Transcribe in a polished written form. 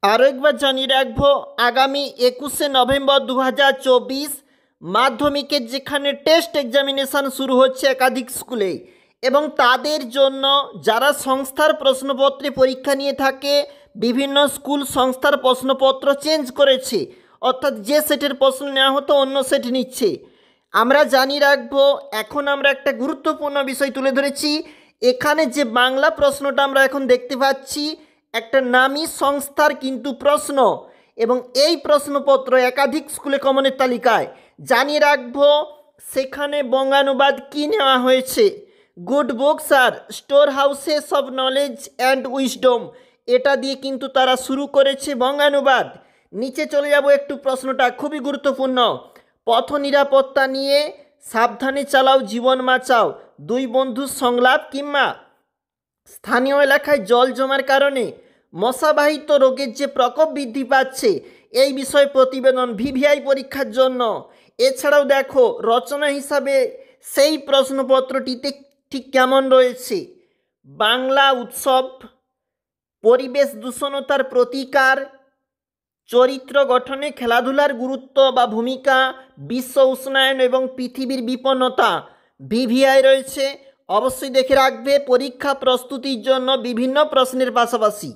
আরও একবার জানিয়ে রাখবো, আগামী 21শে নভেম্বর 2024 মাধ্যমিকের যেখানে টেস্ট এক্সামিনেশান শুরু হচ্ছে একাধিক স্কুলে, এবং তাদের জন্য যারা সংস্থার প্রশ্নপত্রে পরীক্ষা নিয়ে থাকে, বিভিন্ন স্কুল সংস্থার প্রশ্নপত্র চেঞ্জ করেছে, অর্থাৎ যে সেটের প্রশ্ন নেওয়া হতো অন্য সেট নিচ্ছে। আমরা জানিয়ে রাখবো, এখন আমরা একটা গুরুত্বপূর্ণ বিষয় তুলে ধরেছি। এখানে যে বাংলা প্রশ্নটা আমরা এখন দেখতে পাচ্ছি, একটা নামী সংস্থার কিন্তু প্রশ্ন, এবং এই প্রশ্নপত্র একাধিক স্কুলে কমনের তালিকায়। জানিয়ে রাখবো সেখানে বঙ্গানুবাদ কি নেওয়া হয়েছে, good books are store houses of knowledge and wisdom, এটা দিয়ে কিন্তু তারা শুরু করেছে বঙ্গানুবাদ। নিচে চলে যাব, একটু প্রশ্নটা খুবই গুরুত্বপূর্ণ। পথ নিরাপত্তা নিয়ে সাবধানে চালাও জীবন বাঁচাও, দুই বন্ধুর সংলাপ, কিংবা স্থানীয় এলাকায় জল জমার কারণে মশাবাহিত রোগের যে প্রকোপ বৃদ্ধি পাচ্ছে, এই বিষয়ে প্রতিবেদন ভিভিআই পরীক্ষার জন্য। এছাড়াও দেখো রচনা হিসাবে সেই প্রশ্নপত্রটিতে ঠিক কেমন রয়েছে, বাংলা উৎসব, পরিবেশ দূষণতার প্রতিকার, চরিত্র গঠনে খেলাধুলার গুরুত্ব বা ভূমিকা, বিশ্ব উষ্ণায়ন এবং পৃথিবীর বিপন্নতা, ভিভিআই রয়েছে। অবশ্যই দেখে রাখবে পরীক্ষা প্রস্তুতির জন্য বিভিন্ন প্রশ্নের পাশাপাশি।